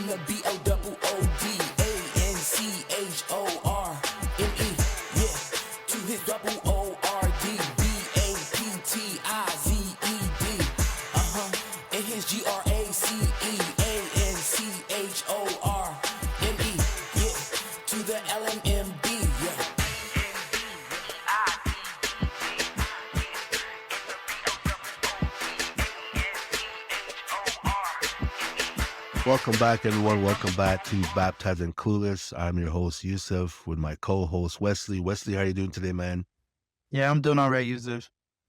the BOOODANCHORME. Yeah, to his WORDBAPTIZED. And his GRACEANCHORME. Yeah, to the LMMB. Yeah. Welcome back, everyone. Welcome back to Baptized and Clueless. I'm your host, Yusuf, with my co-host, Wesley. Wesley, how are you doing today, man? Yeah, I'm doing all right, Yusuf.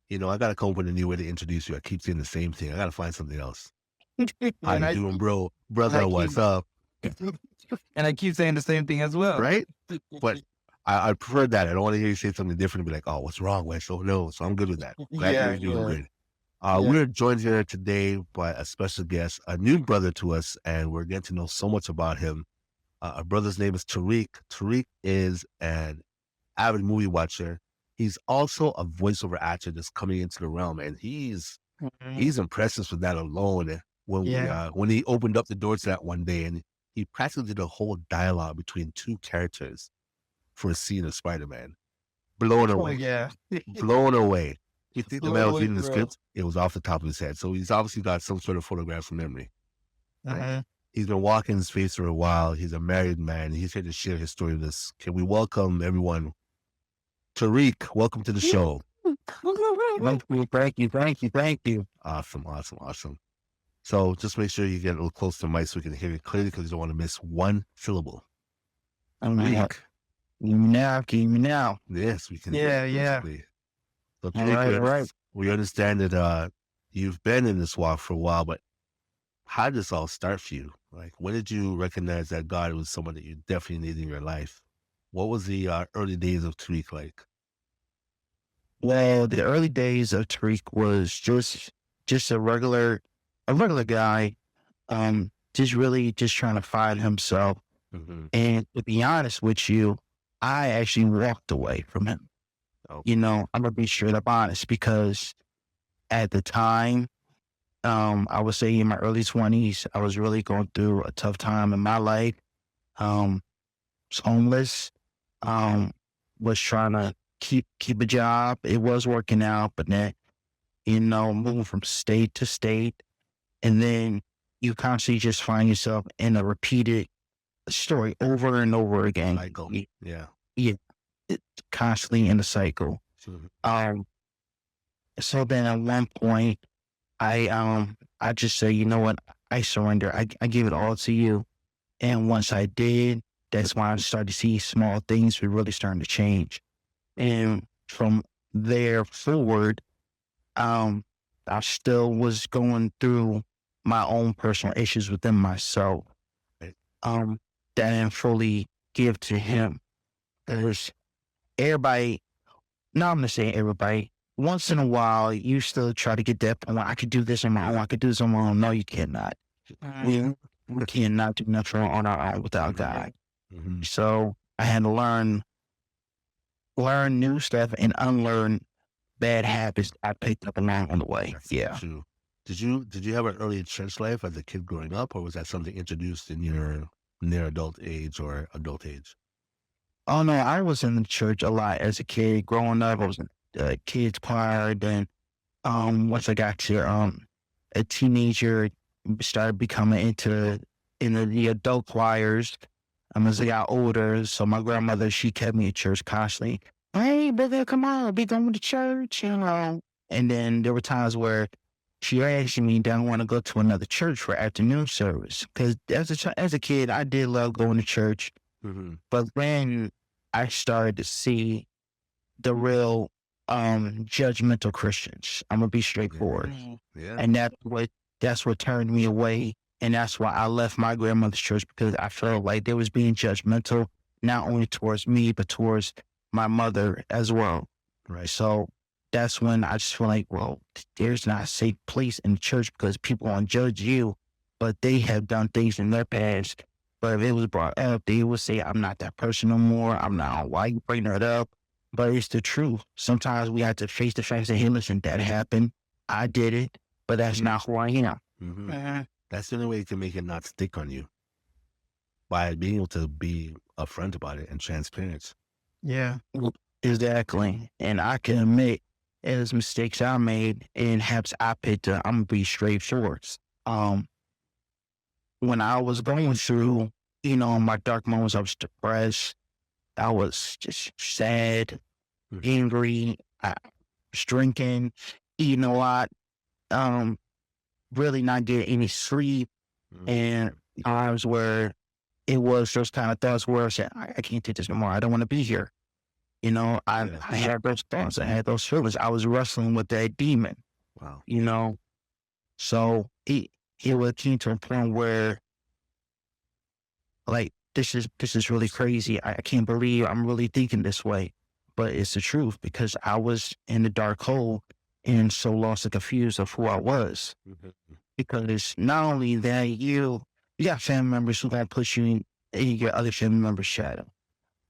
You know, I got to come up with a new way to introduce you. I keep saying the same thing. I got to find something else. How you doing, bro? Brother, what's up? And I keep saying the same thing as well. Right? But I prefer that. I don't want to hear you say something different and be like, oh, what's wrong, Wes? Oh, no. So I'm good with that. Glad you're doing good. We're joined here today by a special guest, a new brother to us, and we're getting to know so much about him. Our brother's name is Teriek. Teriek is an avid movie watcher. He's also a voiceover actor that's coming into the realm, and he's impressed us with that alone. When he opened up the door to that one day, and he practically did a whole dialogue between two characters for a scene of Spider-Man. Blown away. Blown away. You think the man was reading the script? It was off the top of his head. So he's obviously got some sort of photograph from memory. Right? He's been walking his face for a while. He's a married man. He's here to share his story with us. Can we welcome everyone? Teriek, welcome to the show. Thank you. Awesome. So just make sure you get a little close to the mic so we can hear you clearly, because you don't want to miss one syllable. Teriek. Can you now? Yes, we can. Yeah. So Teriek, we understand that you've been in this walk for a while, but how did this all start for you? Like, when did you recognize that God was someone that you definitely needed in your life? What was the early days of Teriek like? Well, the early days of Teriek was just a regular guy, just trying to find himself. And to be honest with you, I actually walked away from him. Okay. You know, I'm gonna be straight up honest, because at the time, I would say in my early 20s, I was really going through a tough time in my life. Was homeless, was trying to keep a job. It was working out, but then, moving from state to state, and then you constantly just find yourself in a repeated story over and over again. Cycle. Yeah. Constantly in a cycle. So then at one point, I just say, you know what, I surrender. I give it all to you. And once I did, that's when I started to see small things were really starting to change. And from there forward, I still was going through my own personal issues within myself. That I didn't fully give to him. There's everybody, no, I'm going to say everybody, once in a while, you still try to get that point. I could do this on my own. I could do this on my own. No, you cannot. We cannot do nothing on our own without God. So I had to learn new stuff and unlearn bad habits I picked up along the way. That's true. Did you have an early church life as a kid growing up, or was that something introduced in your near adult age or adult age? Oh no, I was in the church a lot as a kid. Growing up, I was in the kids choir. Then, once I got to a teenager, started becoming into the adult choirs. As I got older, so my grandmother, she kept me at church constantly. Hey, brother, come on, be going to church, And then there were times where she asked me, do I want to go to another church for afternoon service? Because as a kid, I did love going to church. But then I started to see the real judgmental Christians. I'm gonna be straightforward. And that's what turned me away. And that's why I left my grandmother's church, because I felt like they was being judgmental, not only towards me, but towards my mother as well. Right. So that's when I just feel like, well, there's not a safe place in the church, because people won't judge you, but they have done things in their past. But if it was brought up, they would say, I'm not that person no more. I'm not. Why you bring that up? But it's the truth. Sometimes we have to face the facts and say, hey, listen, that happened. I did it, but that's not who I am. That's the only way to make it not stick on you. by being able to be upfront about it and transparent. Yeah. Exactly. And I can admit, as mistakes I made, and perhaps I picked up, I'm gonna be straightforward. Um, when I was going through, my dark moments, I was depressed. I was just sad, Mhm. angry. I was drinking, eating a lot, um, really not getting any sleep. Mhm. And times where it was those kind of thoughts where I said, I can't take this no more. I don't want to be here. Yeah. I had those thoughts. I had those feelings. I was wrestling with that demon, Wow. you know. So it was came to a point where, like, this is really crazy. I can't believe I'm really thinking this way. But it's the truth because I was in the dark hole and so lost and confused of who I was. Mhm. Because not only that, you got family members who got push you in your other family member's shadow.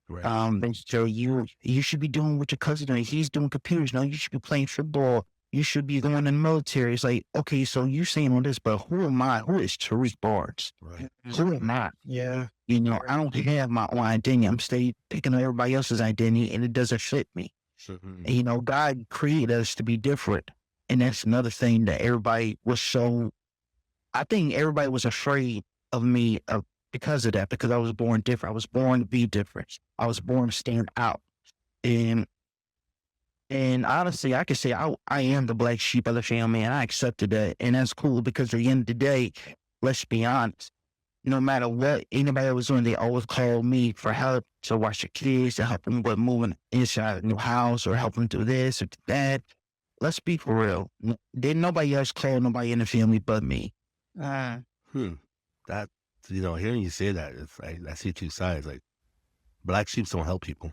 Right. They tell you should be doing what your cousin doing. He's doing computers. No, you should be playing football. You should be going in the military. It's like, okay, so you saying all this, but who am I? Who is Teriek Barnes? Right. Who am I? Yeah. I don't have my own identity. I'm stay picking up everybody else's identity and it doesn't fit me. Mhm. And, God created us to be different. And that's another thing that everybody was I think everybody was afraid of me because of that, because I was born different. I was born to be different. I was born to stand out. And honestly, I could say I am the black sheep of the family and I accepted that. And that's cool because at the end of the day, let's be honest, no matter what anybody was doing, they always called me for help to watch the kids, to help them with moving inside a new house or help them do this or do that. Let's be for real. Didn't nobody else call nobody in the family but me. Uh, That, hearing you say that, it's like, I see two sides. Like, black sheep don't help people.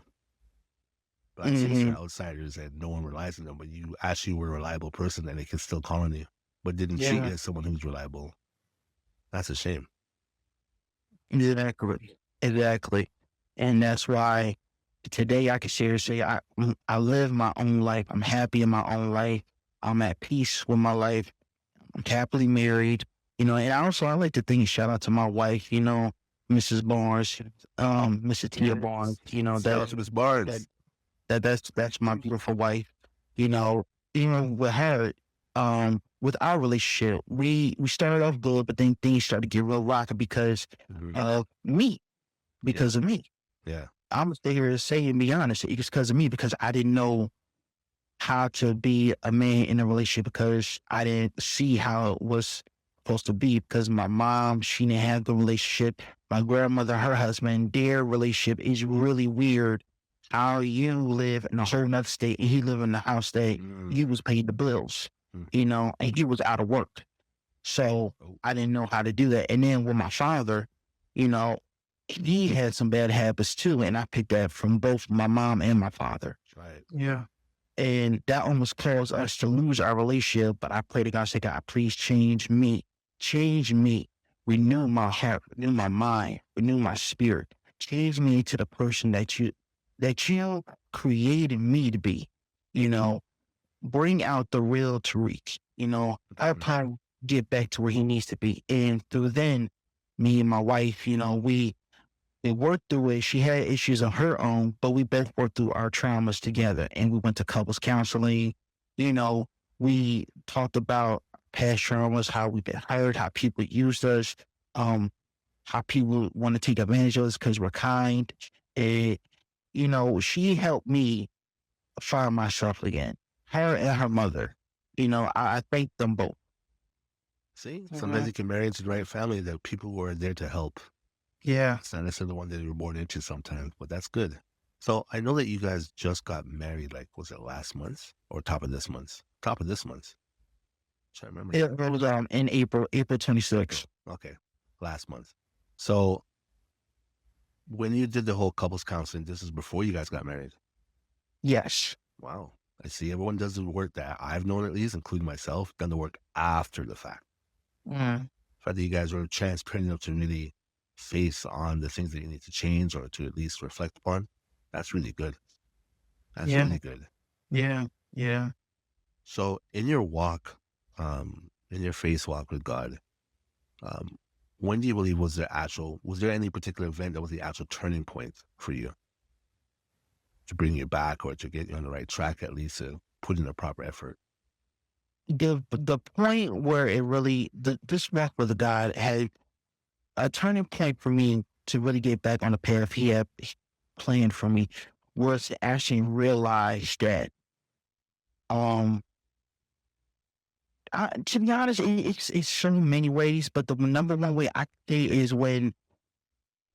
Black sheep Mhm. are outsiders and no one relies on them, but you actually were a reliable person and they can still call on you, but didn't treat you Yeah. as someone who's reliable. That's a shame. Exactly. Exactly. And that's why today I can seriously say I live my own life. I'm happy in my own life. I'm at peace with my life. I'm happily married. And also I like to think shout out to my wife, Mrs. Barnes, Mrs. Tia Barnes, Shout out to Miss Barnes. that's my beautiful wife. You know, with her, with our relationship, we started off good, but then things started to get real rocky because Mhm. of me, because of me. Yeah. I'm gonna stay here and say and be honest, it's because of me, because I didn't know how to be a man in a relationship because I didn't see how it was supposed to be because my mom, she didn't have the relationship. My grandmother, her husband, their relationship is really weird. How you live in a whole nother state and he live in the house that you was paying the bills, Mm. and he was out of work. So Oh. I didn't know how to do that. And then with my father, you know, he had some bad habits too. And I picked that from both my mom and my father. Right. Yeah. And that almost caused us to lose our relationship. But I pray to God, say, God, please change me, renew my heart, renew my mind, renew my spirit, change me to the person that you created me to be. Bring out the real Teriek. I'll probably get back to where he needs to be. And through then, me and my wife, we worked through it. She had issues of her own, but we both worked through our traumas together. And we went to couples counseling. We talked about past traumas, how we've been hurt, how people used us, how people want to take advantage of us because we're kind. And, she helped me find myself again. Her and her mother. I thank them both. See, sometimes you can marry into the right family that people who are there to help. Yeah. It's not necessarily the one that you were born into sometimes, but that's good. So I know that you guys just got married, like, was it last month or top of this month? Top of this month. Trying to remember. It was in April 26th. Okay, last month. So when you did the whole couples counseling, this is before you guys got married. Yes. Wow. I see everyone does the work that I've known, at least, including myself, done the work after the fact. Mm. The fact that you guys were transparent enough to really face on the things that you need to change or to at least reflect upon, that's really good. That's Yeah. really good. Yeah. Yeah. So in your walk, in your faith walk with God, when do you believe was there any particular event that was the actual turning point for you to bring you back or to get you on the right track, at least to put in the proper effort? The point where it really this walk with God had a turning point for me to really get back on the path he had planned for me was to actually realize that um to be honest, it's so many ways, but the number one way I say is when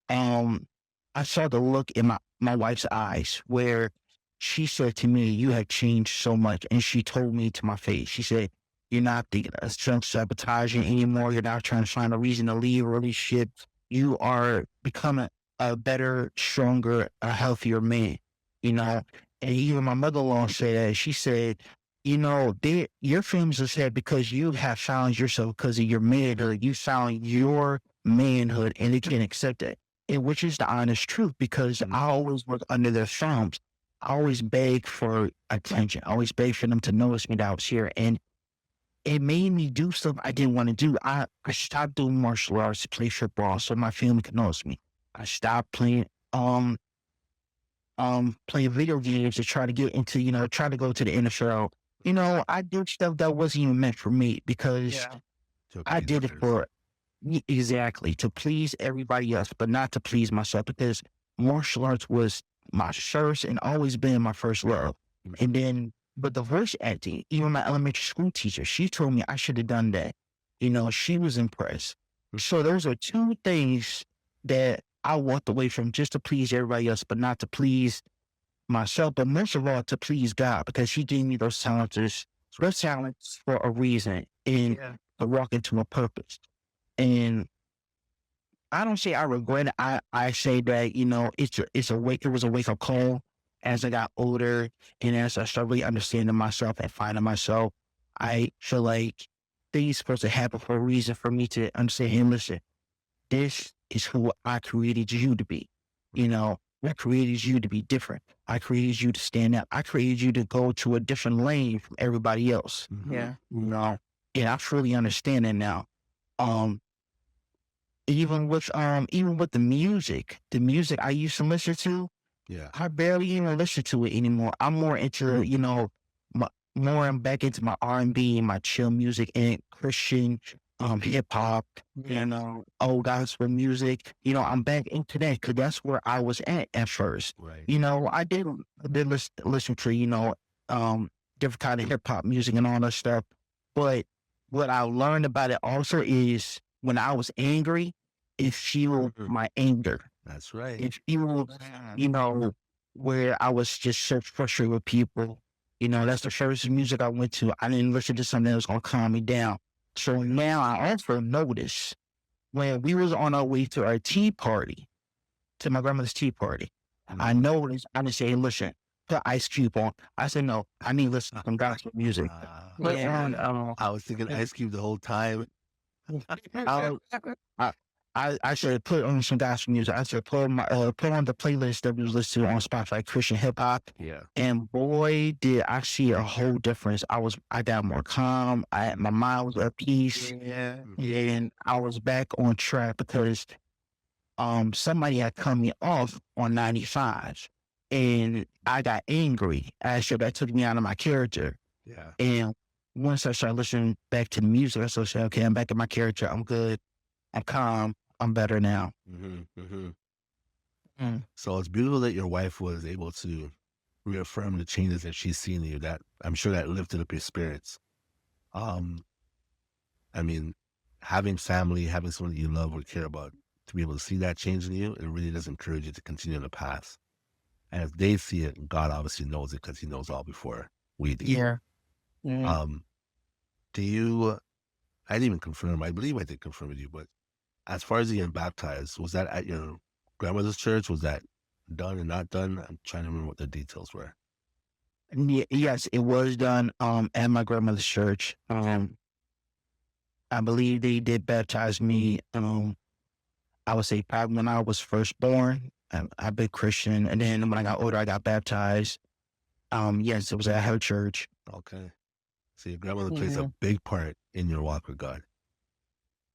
um I saw the look in my wife's eyes where she said to me, "You have changed so much," and she told me to my face. She said, "You're not thinking of self-sabotaging anymore. You're not trying to find a reason to leave a relationship. You are becoming a better, stronger, a healthier man." You know, and even my mother-in-law said that. She said, your feelings are sad because you have found yourself because of your manhood. You found your manhood and they can't accept it. And which is the honest truth because I always was under their thumbs. I always begged for attention. I always begged for them to notice me that I was here. And it made me do stuff I didn't want to do. I stopped doing martial arts to play football so my family could notice me. I stopped playing video games to try to get into, try to go to the NFL. I did stuff that wasn't even meant for me because I did it for exactly to please everybody else, but not to please myself because martial arts was my first and always been my first love. And then, but the voice acting, even my elementary school teacher, she told me I should have done that. She was impressed. So those are two things that I walked away from just to please everybody else, but not to please myself, but most of all to please God because He gave me those talents for a reason and to walk into a purpose. And I don't say I regret it. I say that, it was a wake up call as I got older and as I started really understanding myself and finding myself. I feel like things supposed to happen for a reason for me to understand, hey, listen, this is who I created you to be. I created you to be different. I created you to stand out. I created you to go to a different lane from everybody else. Yeah. And I fully understand it now. Even with the music I used to listen to, I barely even listen to it anymore. I'm more into, I'm back into my R&B, my chill music and Christian hip hop and old gospel music. I'm back into that because that's where I was at first. Right. I did listen to, different kind of hip hop music and all that stuff. But what I learned about it also is when I was angry, it fueled my anger. That's right. It fueled, where I was just so frustrated with people. That's the first music I went to. I didn't listen to something that was going to calm me down. So now I also noticed when we was on our way to our tea party, to my grandmother's tea party, I noticed, I didn't say, hey, listen, put Ice Cube on. I said, no, I need to listen to some gospel music. I was thinking Ice Cube the whole time. I should put on some gospel music. I should put on the playlist that we was listening to on Spotify, Christian hip hop. Yeah. And boy, did I see a whole difference. I got more calm. My mind was at peace. Yeah. And I was back on track because somebody had cut me off on 95 and I got angry. Actually, that took me out of my character. Yeah. And once I started listening back to the music, I started saying, okay, I'm back in my character. I'm good. I'm calm. I'm better now. So it's beautiful that your wife was able to reaffirm the changes that she's seen in you. That I'm sure that lifted up your spirits. I mean, having family, having someone that you love or care about, to be able to see that change in you, it really does encourage you to continue on the path. And if they see it, God obviously knows it because He knows all before we do. Yeah. Do you? I didn't even confirm. I believe I did confirm with you, but as far as getting baptized, was that at your grandmother's church? Was that done and not done? I'm trying to remember what the details were. Yes, it was done at my grandmother's church. I believe they did baptize me. I would say probably when I was first born. I've been Christian, and then when I got older, I got baptized. Yes, it was at her church. Okay. So your grandmother plays a big part in your walk with God.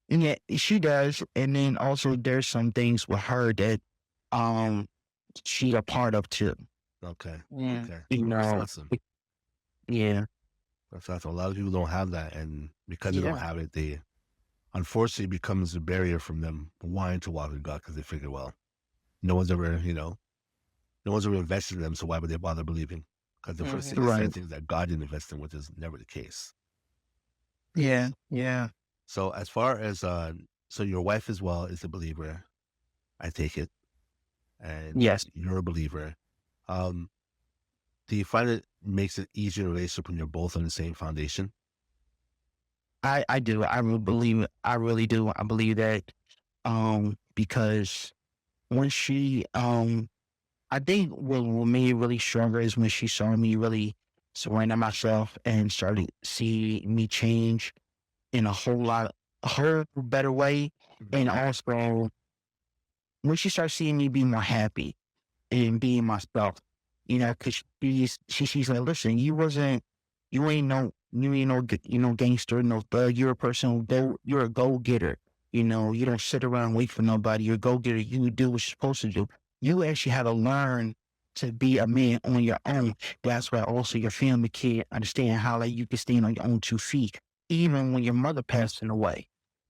Yeah, she does. And then also there's some things with her that um she a part of too. Okay. Yeah. Okay. You That's know, awesome. yeah. That's awesome. A lot of people don't have that, and because they don't Yeah. have it, they unfortunately becomes a barrier from them wanting to walk with God because they figure, well, no one's ever, no one's ever invested in them, so why would they bother believing? Because the first Hmm. thing they say Right. things that God didn't invest in, which is never the case. Yeah. Yeah. So as far as so your wife as well is a believer, I take it, and Yes. you're a believer. Um, do you find it makes it easier relationship when you're both on the same foundation? I do. I really believe it. I really do. I believe that because when she I think what made it really stronger is when she saw me really surrender myself and started see me change in a whole better way. And also when she started seeing me be more happy and being myself, cause she's like, listen, you ain't no, gangster, no thug. You're a person you're a go getter. You don't sit around and wait for nobody. You're a go getter. You do what you're supposed to do. You actually had to learn to be a man on your own. That's why also your family can't understand how like you can stand on your own 2 feet, even when your mother passing away.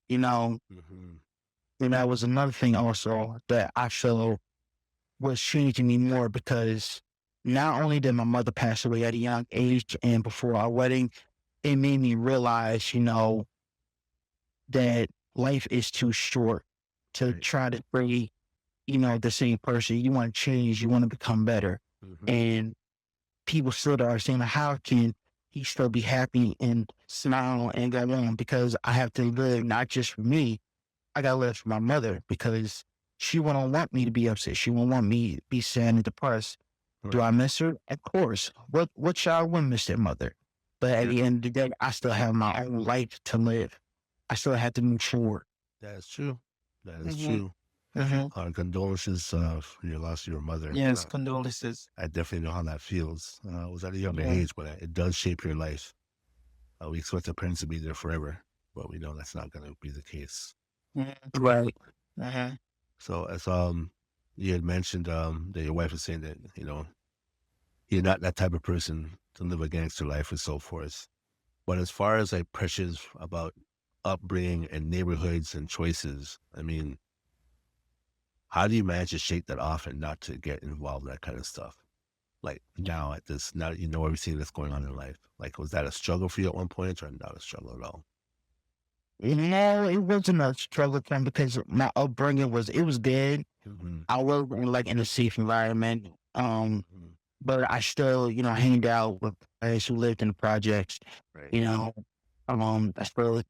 You know, Mm-hmm. and that was another thing also that I feel was changing me more because not only did my mother pass away at a young age and before our wedding, it made me realize, that life is too short to Right. try to be, the same person. You want to change, you want to become better. Mm-hmm. And people still are saying, how can he still be happy and smile and go on? Because I have to live not just for me, I gotta live for my mother because she wouldn't want me to be upset. She won't want me to be sad and depressed. Do Right. I miss her? Of course. What child wouldn't miss their mother? But at Yeah. the end of the day, I still have my own life to live. I still have to move forward. That is true. That is Hmm. true. Hmm. Our condolences for your loss of your mother. Yes, condolences. I definitely know how that feels. It was at a younger Yeah. age, but it does shape your life. We expect our parents to be there forever, but we know that's not going to be the case. Mm-hmm. Right. Uh-huh. So as you had mentioned that your wife was saying that you're not that type of person to live a gangster life and so forth. But as far as like pressures about upbringing and neighborhoods and choices, I mean, how do you manage to shake that off and not to get involved in that kind of stuff? Like now that you know everything that's going on in life. Like, was that a struggle for you at one point or not a struggle at all? No, it wasn't a struggle time because my upbringing it was good. Mm-hmm. I was like in a safe environment. Mm-hmm. But I still, hanged out with players who lived in the projects, Right. you know. I still,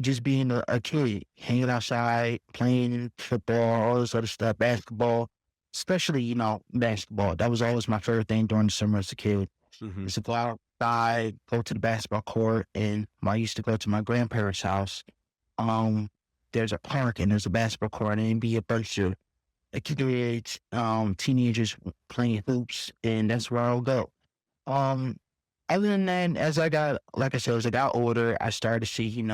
just being a kid, hanging outside, playing football, all this other stuff, basketball, especially, basketball. That was always my favorite thing during the summer as a kid. Mm-hmm. Is to go outside, go to the basketball court, and I used to go to my grandparents' house. Um, there's a park and there's a basketball court, and it'd be a bunch of kids, teenagers playing hoops, and that's where I'll go. Um, Other than that, like I said, as I got older, I started to see,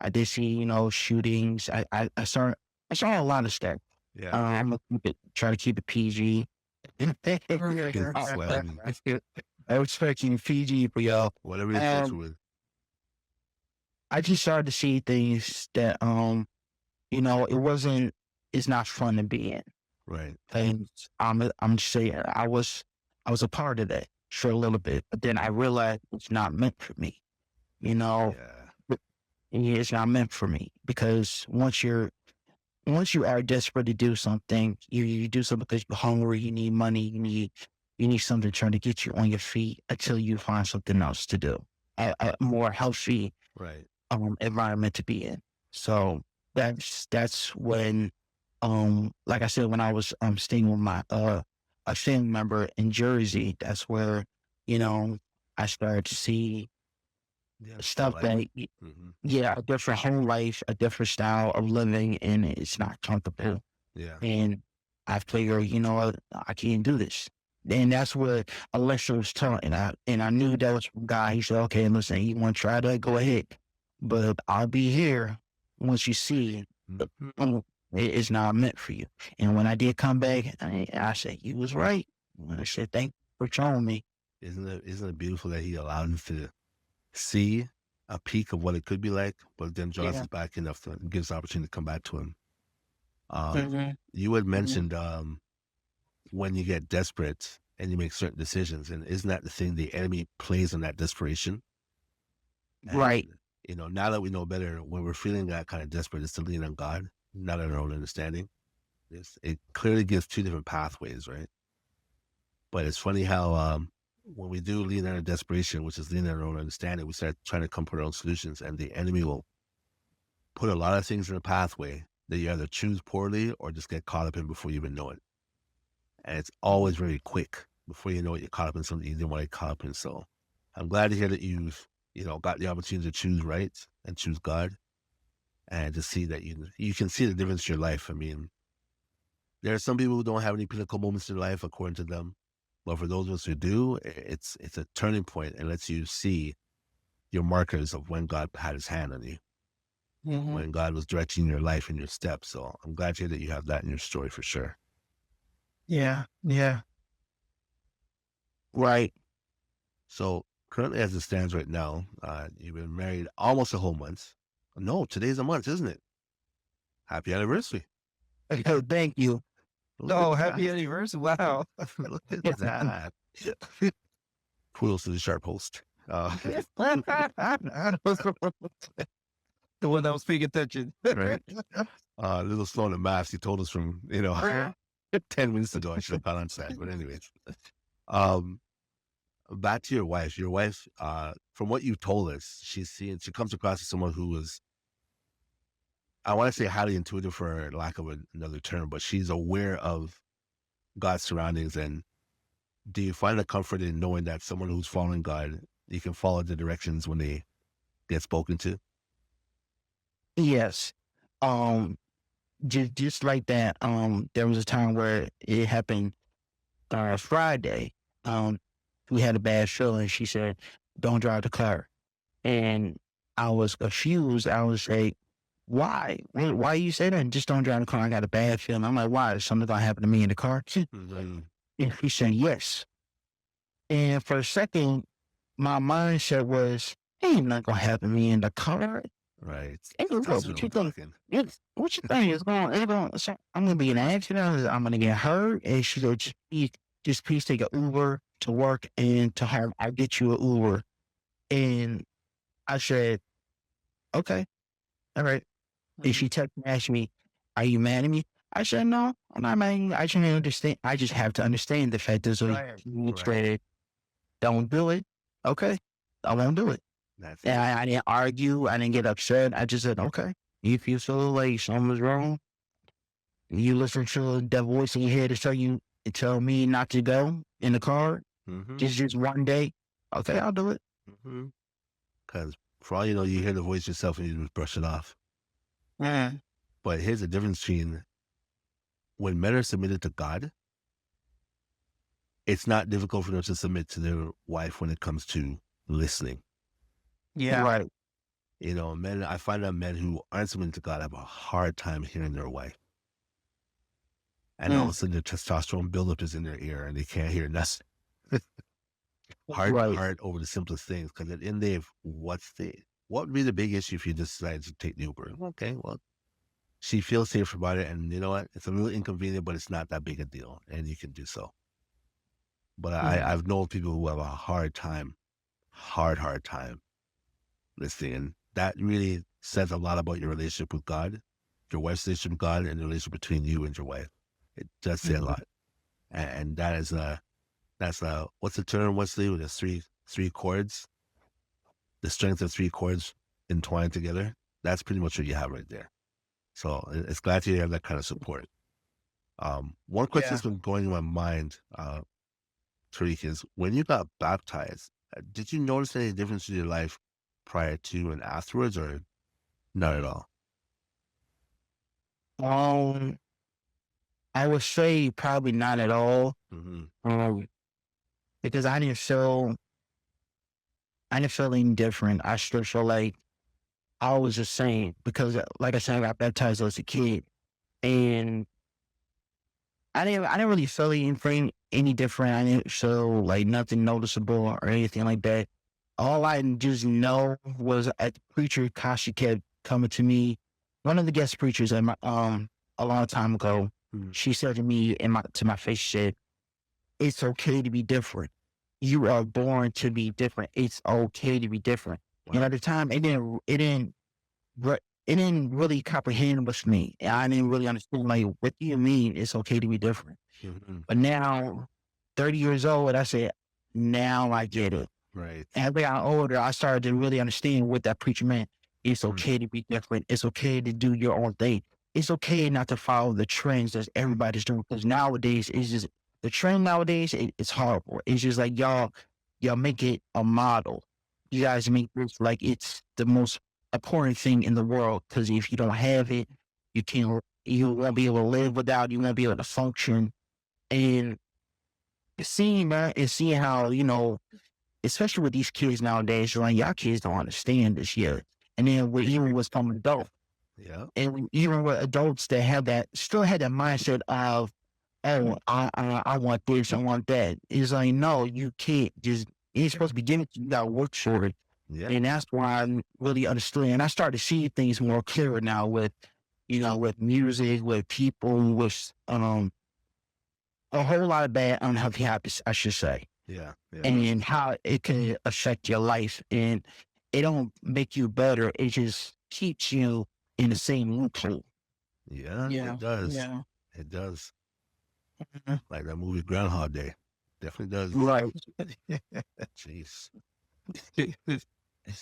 I did see, shootings. I saw a lot of stuff. Yeah. I'm gonna try to keep it PG. Well, I mean, I was expecting PG for y'all. whatever you're comfortable Um, with. I just started to see things that, it's not fun to be in. Right. And I'm just saying, I was a part of that for a little bit, but then I realized it's not meant for me. You know, Yeah. it's not meant for me because once you are desperate to do something, you do something because you're hungry, you need money, you need something trying to get you on your feet until you find something else to do, a more healthy Right. environment to be in. So that's when like I said, when I was staying with my a family member in Jersey, that's where, I started to see Yeah. stuff Life. that Mm-hmm. yeah, a different whole life, a different style of living, and it's not comfortable. Yeah. And I figured, what, I can't do this. And that's what Alexa was telling. And I knew that was from God. He said, okay, listen, you want to try that? Go ahead. But I'll be here once you see Mhm. it's not meant for you. And when I did come back, I said, you was right. I said, thank you for showing me. Isn't it beautiful that he allowed us to see a peek of what it could be like, but then draws Yeah. us back enough to give us the opportunity to come back to him. Mhm. You had mentioned when you get desperate and you make certain decisions, and isn't that the thing? The enemy plays on that desperation. Right. And now that we know better, when we're feeling that kind of desperate, it's to lean on God, not on our own understanding. It clearly gives two different pathways, right? But it's funny how when we do lean on our desperation, which is leaning on our own understanding, we start trying to come up with our own solutions, and the enemy will put a lot of things in the pathway that you either choose poorly or just get caught up in before you even know it. And it's always very quick. Before you know it, you're caught up in something you didn't want to get caught up in. So I'm glad to hear that you've got the opportunity to choose right and choose God, and to see that you can see the difference in your life. I mean, there are some people who don't have any pinnacle moments in their life according to them, but for those of us who do, it's a turning point and lets you see your markers of when God had his hand on you, Mhm. when God was directing your life and your steps. So I'm glad to hear that you have that in your story for sure. Yeah. Yeah. Right. So currently, as it stands right now, you've been married almost a whole month. No, today's a month, isn't it? Happy anniversary. Thank you. Look Oh, at happy that. anniversary. Wow. Look at that. Kudos to the sharp host. The one that was paying attention. Right. A little slow on the maths. He told us from, 10 minutes ago. I should have caught on to that. But anyways, um, back to your wife. Your wife, from what you told us, she comes across as someone who is, I want to say highly intuitive for lack of another term, but she's aware of God's surroundings. And do you find a comfort in knowing that someone who's following God, you can follow the directions when they get spoken to? Yes. Um, just like that. There was a time where it happened Friday. Um, we had a bad feeling. She said, don't drive the car. And I was confused. I was like, why? Why you say that? Just don't drive the car. I got a bad feeling. I'm like, why? Is something gonna happen to me in the car? Mhm. And he said, yes. And for a second, my mindset was, ain't nothing gonna happen to me in the car. Right. Hey, look, That's what what you I'm think? talking. What you think is going? I'm gonna be in an accident. I'm gonna get hurt. And she said, just please take an Uber to work and to her. I'll get you an Uber. And I said, okay, all right. And she texted me, asked me, are you mad at me? I said, no, I'm not mad at you. I just understand. I just have to understand the fact that Right. you Right. said, don't do it. Okay, I won't do it. That's And it. I didn't argue. I didn't get upset. I just said, okay, if you feel like something's wrong, you listen to the voice in your head to tell me not to go in the car, Mm-hmm. just one day. Okay, I'll do it. Mm-hmm. Because for all you know, you hear the voice yourself and you just brush it off. Mm. But here's the difference between when men are submitted to God, it's not difficult for them to submit to their wife when it comes to listening. Yeah. Right. I find that men who aren't submitted to God have a hard time hearing their wife. And all of a sudden, the testosterone buildup is in their ear and they can't hear nothing. Heart to Right. heart over the simplest things. Because at the end of the day, what would be the big issue if you just decided to take the Uber? Okay, well, she feels safe about it. And you know what? It's a little inconvenient, but it's not that big a deal. And you can do so. But I've known people who have a hard time listening. And that really says a lot about your relationship with God, your wife's relationship with God, and the relationship between you and your wife. It does say a lot. And that's what's the term, Wesley, with the three chords? The strength of three chords entwined together. That's pretty much what you have right there. So it's glad to have that kind of support. One question that's been going in my mind, Teriek, is when you got baptized, did you notice any difference in your life prior to and afterwards, or not at all? I would say probably not at all. Mm-hmm. Because I didn't feel any different. I still feel like I was just saying, because like I said, I got baptized as a kid, and I didn't really feel anything any different. I didn't feel like nothing noticeable or anything like that. All I just know was at the preacher, Kashi kept coming to me. One of the guest preachers at my a long time ago, she said to me to my face, she said, "It's okay to be different. You are born to be different. It's okay to be different." And at the time, it didn't really comprehend what's me. And I didn't really understand, like, what do you mean it's okay to be different? Mhm. But now, 30 years old, I said, now I get it. Right. As I got older, I started to really understand what that preacher meant. It's okay to be different. It's okay to do your own thing. It's okay not to follow the trends that everybody's doing. Because nowadays, it's just the trend nowadays. It's horrible. It's just like y'all make it a model. You guys make this like it's the most important thing in the world. Because if you don't have it, you won't be able to live without. You won't be able to function. And seeing that and seeing how, especially with these kids nowadays, like y'all kids don't understand this yet. And then even with some adults, Yeah. and even with adults that have still had that mindset of, oh, I want this, I want that. It's like, no, you can't just, it's supposed to be given to you, you gotta work for it. Yeah. And that's why I really understood. And I started to see things more clearer now with, with music, with people, with a whole lot of bad unhealthy habits, I should say. Yeah. Yeah. And how it can affect your life. And it don't make you better. It just keeps you in the same loophole. Yeah. Yeah. It does. Yeah. It does. Mhm. Like that movie Groundhog Day. Definitely does. Right. Jeez.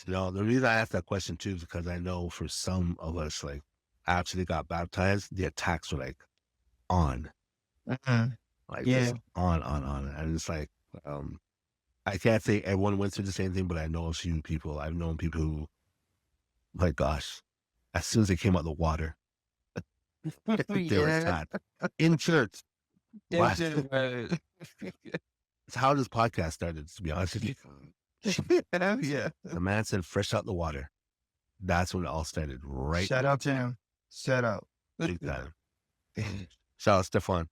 No, the reason I asked that question too is because I know for some of us, like after they got baptized, the attacks were like on, Mhm. like Yeah. just on, and it's like, I can't say everyone went through the same thing, but I know a few people. I've known people who, like, gosh, as soon as they came out the water, they were Yeah. attacked in church. Wow. Yeah. It's how this podcast started, to be honest with you. Yeah. The man said, fresh out the water. That's when it all started, right? Shout out to him. Shout out. Big time. Shout out Stefan.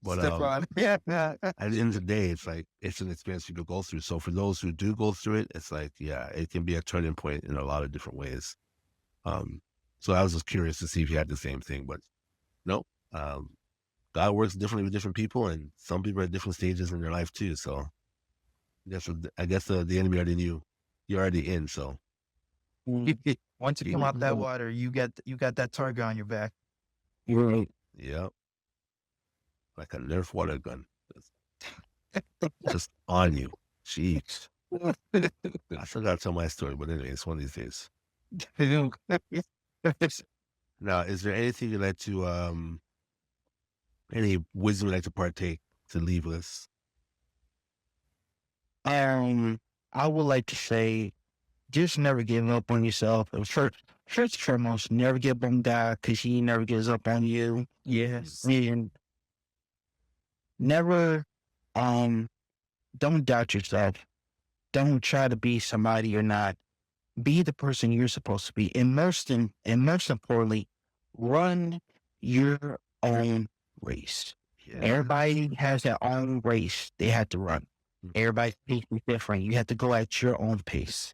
But Stefan. Yeah. at the end of the day, it's like, it's an experience people go through. So for those who do go through it, it's like, yeah, it can be a turning point in a lot of different ways. So I was just curious to see if you had the same thing, but no. God works differently with different people, and some people are at different stages in their life too. So I guess the enemy already knew you're already in. So Once you come out that water, you got that target on your back. Right. yeah, like a Nerf water gun, just on you. Jeez, I still gotta tell my story, but anyway, it's one of these days. Now, is there anything you'd like to any wisdom you'd like to partake to leave with us? I would like to say, just never give up on yourself. First and foremost, never give up on God, because He never gives up on you. Yes. And never, don't doubt yourself. Don't try to be somebody you're not. Be the person you're supposed to be. And most importantly, run your own race. Yeah, Everybody has their own race they have to run. Everybody's pace is different. You have to go at your own pace.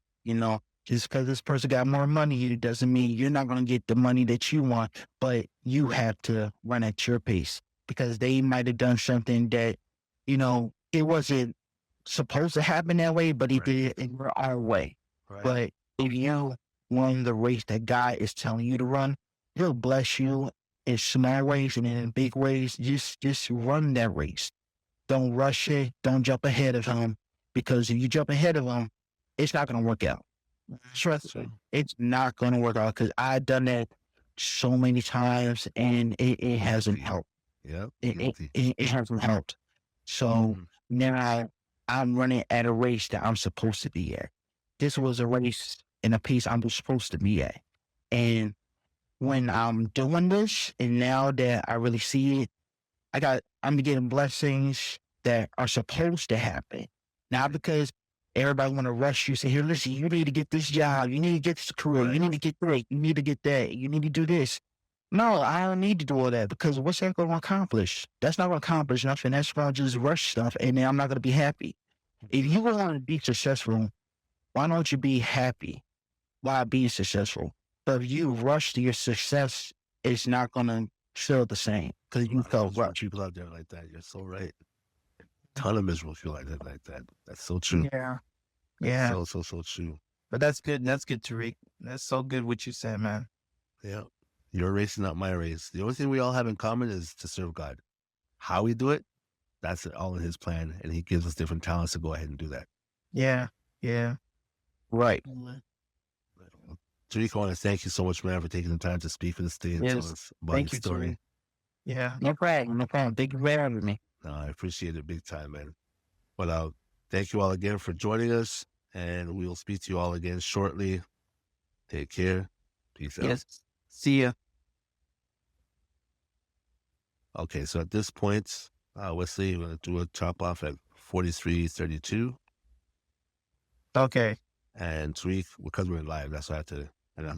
Just because this person got more money, it doesn't mean you're not going to get the money that you want, but you have to run at your pace, because they might have done something that, it wasn't supposed to happen that way, but it did in our way. right. But if you run the race that God is telling you to run, He'll bless you in small ways and in big ways. Just run that race. Don't rush it. Don't jump ahead of Him, because if you jump ahead of Him, it's not going to work out. Trust me, it's not going to work out, because I've done that so many times and it hasn't helped. Yep. It hasn't helped. So now I'm running at a race that I'm supposed to be at. This was a race and a pace I'm supposed to be at. And when I'm doing this, and now that I really see it, I'm getting blessings that are supposed to happen. Not because Everybody want to rush you. Say, here, listen, you need to get this job. You need to get this career. You need to get that. You need to get that. You need to do this. No, I don't need to do all that because what's that going to accomplish? That's not going to accomplish nothing. That's going to just rush stuff, and then I'm not going to be happy. If you want to be successful, why don't you be happy while being successful? But if you rush to your success, it's not going to feel the same because you felt rushed. People out there like that. You're so right. Ton of miserable feel like that. That's so true. Yeah. Yeah. So true. But that's good. That's good, Teriek. That's so good what you said, man. Yeah. Your race is not my race. The only thing we all have in common is to serve God. How we do it, that's all in his plan. And he gives us different talents to go ahead and do that. Yeah. Yeah. Right. Teriek, I want to thank you so much, man, for taking the time to speak with us today and tell us about Thank your you, story. Teriek. Yeah. No problem. No problem. Thank you for having me. No, I appreciate it big time, man. But thank you all again for joining us, and we will speak to you all again shortly. Take care. Peace out. Yes. See ya. Okay, so at this point, Wesley, we're going to do a chop off at 43:32. Okay. And Teriek, because we're in live, that's why I have to.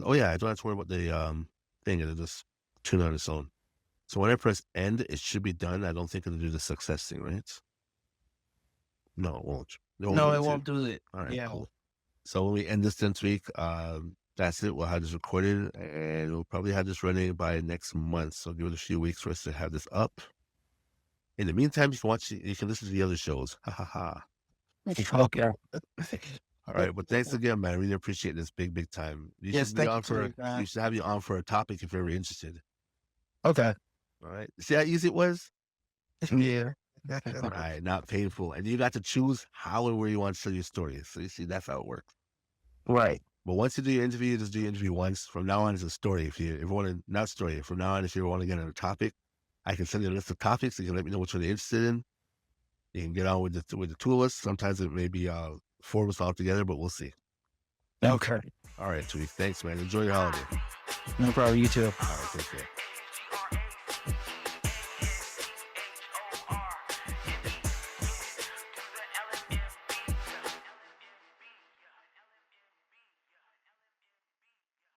Oh yeah, I don't have to worry about the thing. It'll just tune on its own. So when I press end, it should be done. I don't think it'll do the success thing, right? No, it won't. No, it won't do it. All right, Yeah. cool. So when we end this week, that's it. We'll have this recorded, and we'll probably have this running by next month. So give it a few weeks for us to have this up. In the meantime, you can listen to the other shows. Ha ha ha. Okay. All right, but thanks again, man. I really appreciate this big time. Yes, thank you, Teriek, man. You should have you on for a topic if you're ever interested. Okay. All right. See how easy it was? Yeah. All right, not painful. And you got to choose how and where you want to tell your story. So you see, that's how it works. Right. But once you do your interview, you just do your interview once. From now on, it's a story. If you want to, not story. From now on, if you want to get on a topic, I can send you a list of topics. You can let me know which one you're interested in. You can get on with the two of us. Sometimes it may be four of us all together, but we'll see. Okay. All right, Teriek. Thanks, man. Enjoy your holiday. No problem. You too. All right, take care.